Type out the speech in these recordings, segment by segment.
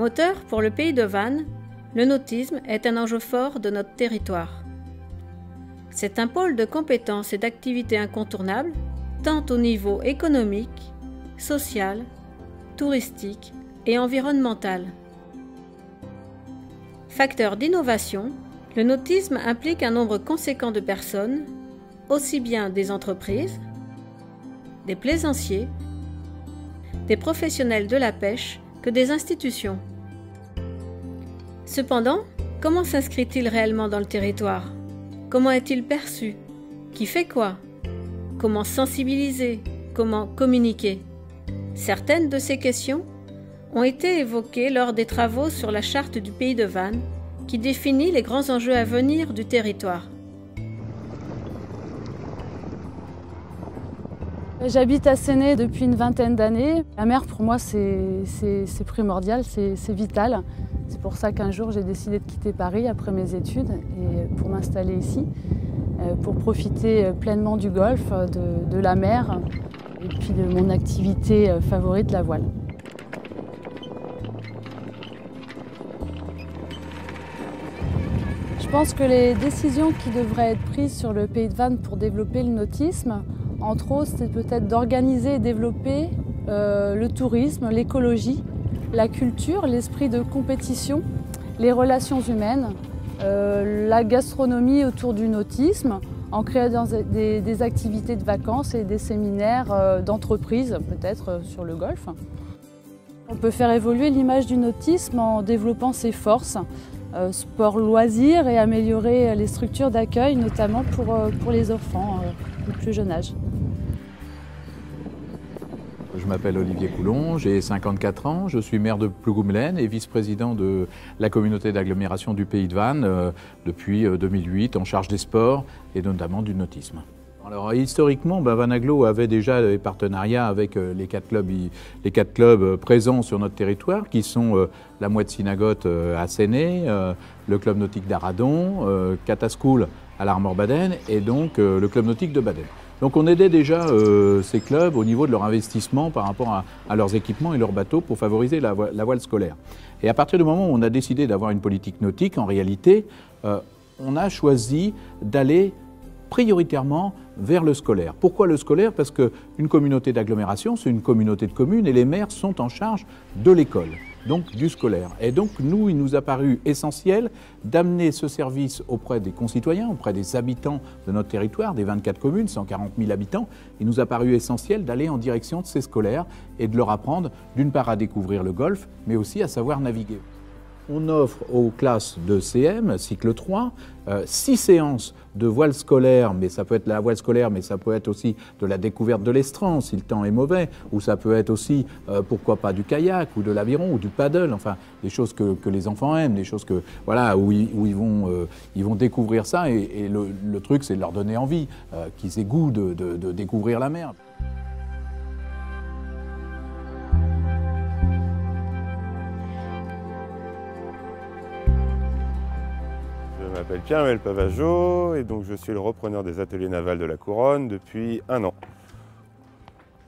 moteur pour le pays de Vannes, le nautisme est un enjeu fort de notre territoire. C'est un pôle de compétences et d'activités incontournables, tant au niveau économique, social, touristique et environnemental. Facteur d'innovation, le nautisme implique un nombre conséquent de personnes, aussi bien des entreprises, des plaisanciers, des professionnels de la pêche que des institutions. Cependant, comment s'inscrit-il réellement dans le territoire? Comment est-il perçu? Qui fait quoi? Comment sensibiliser? Comment communiquer? Certaines de ces questions ont été évoquées lors des travaux sur la charte du pays de Vannes, qui définit les grands enjeux à venir du territoire. J'habite à Séné depuis une vingtaine d'années. La mer, pour moi, c'est primordial, c'est vital. C'est pour ça qu'un jour, j'ai décidé de quitter Paris après mes études et pour m'installer ici, pour profiter pleinement du golfe, de la mer et puis de mon activité favorite, la voile. Je pense que les décisions qui devraient être prises sur le pays de Vannes pour développer le nautisme, entre autres, c'est peut-être d'organiser et développer le tourisme, l'écologie, la culture, l'esprit de compétition, les relations humaines, la gastronomie autour du nautisme, en créant des activités de vacances et des séminaires d'entreprise, peut-être sur le golfe. On peut faire évoluer l'image du nautisme en développant ses forces, sport loisirs et améliorer les structures d'accueil, notamment pour les enfants du plus jeune âge. Je m'appelle Olivier Coulon, j'ai 54 ans, je suis maire de Plougoumelaine et vice-président de la communauté d'agglomération du Pays de Vannes depuis 2008, en charge des sports et notamment du nautisme. Alors historiquement, Vannes Agglo avait déjà des partenariats avec les quatre clubs présents sur notre territoire, qui sont la Mouette Synagogue à Séné, le club nautique d'Aradon, Cataschool à l'Armor-Baden et donc le club nautique de Baden. Donc on aidait déjà ces clubs au niveau de leur investissement par rapport à leurs équipements et leurs bateaux pour favoriser la voile scolaire. Et à partir du moment où on a décidé d'avoir une politique nautique, en réalité, on a choisi d'aller prioritairement vers le scolaire. Pourquoi le scolaire? Parce qu'une communauté d'agglomération, c'est une communauté de communes et les maires sont en charge de l'école, donc du scolaire. Et donc nous, il nous a paru essentiel d'amener ce service auprès des concitoyens, auprès des habitants de notre territoire, des 24 communes, 140 000 habitants. Il nous a paru essentiel d'aller en direction de ces scolaires et de leur apprendre d'une part à découvrir le golfe, mais aussi à savoir naviguer. On offre aux classes de CM, cycle 3, 6 séances de voile scolaire, mais ça peut être la voile scolaire, mais ça peut être aussi de la découverte de l'estran si le temps est mauvais, ou ça peut être aussi, pourquoi pas, du kayak, ou de l'aviron, ou du paddle, enfin des choses que les enfants aiment, des choses que, voilà, où ils vont découvrir ça, et le truc c'est de leur donner envie, qu'ils aient goût de découvrir la mer. Je m'appelle Pierre-Emmanuel Pavageau et donc je suis le repreneur des ateliers navals de la Couronne depuis 1 an.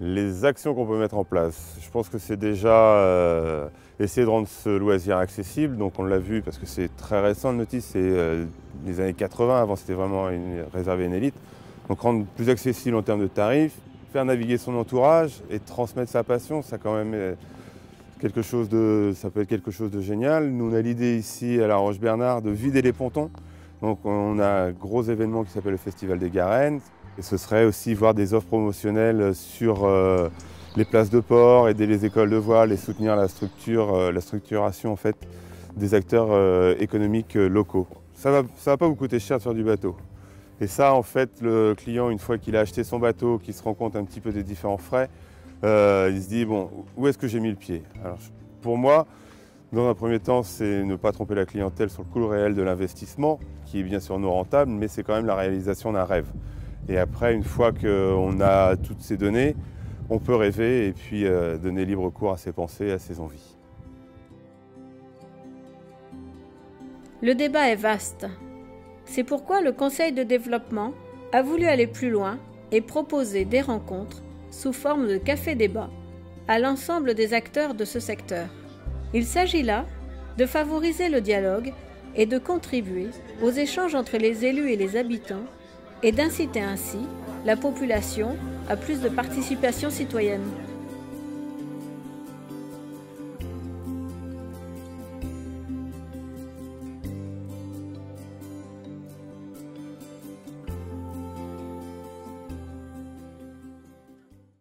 Les actions qu'on peut mettre en place, je pense que c'est déjà essayer de rendre ce loisir accessible. Donc on l'a vu parce que c'est très récent le nautisme, c'est les années 80, avant c'était vraiment réservé à une élite. Donc rendre plus accessible en termes de tarifs, faire naviguer son entourage et transmettre sa passion, ça quand même ça peut être quelque chose de génial. Nous on a l'idée ici à la Roche-Bernard de vider les pontons. Donc on a un gros événement qui s'appelle le Festival des Garennes. Et ce serait aussi voir des offres promotionnelles sur les places de port, aider les écoles de voile et soutenir la structuration en fait, des acteurs économiques locaux. Ça va pas vous coûter cher de faire du bateau. Et ça, en fait, le client, une fois qu'il a acheté son bateau, qu'il se rend compte un petit peu des différents frais, il se dit, bon, où est-ce que j'ai mis le pied? Alors, pour moi, dans un premier temps, c'est ne pas tromper la clientèle sur le coût réel de l'investissement, qui est bien sûr non rentable, mais c'est quand même la réalisation d'un rêve. Et après, une fois qu'on a toutes ces données, on peut rêver et puis donner libre cours à ses pensées, à ses envies. Le débat est vaste. C'est pourquoi le Conseil de développement a voulu aller plus loin et proposer des rencontres sous forme de café-débat à l'ensemble des acteurs de ce secteur. Il s'agit là de favoriser le dialogue et de contribuer aux échanges entre les élus et les habitants et d'inciter ainsi la population à plus de participation citoyenne.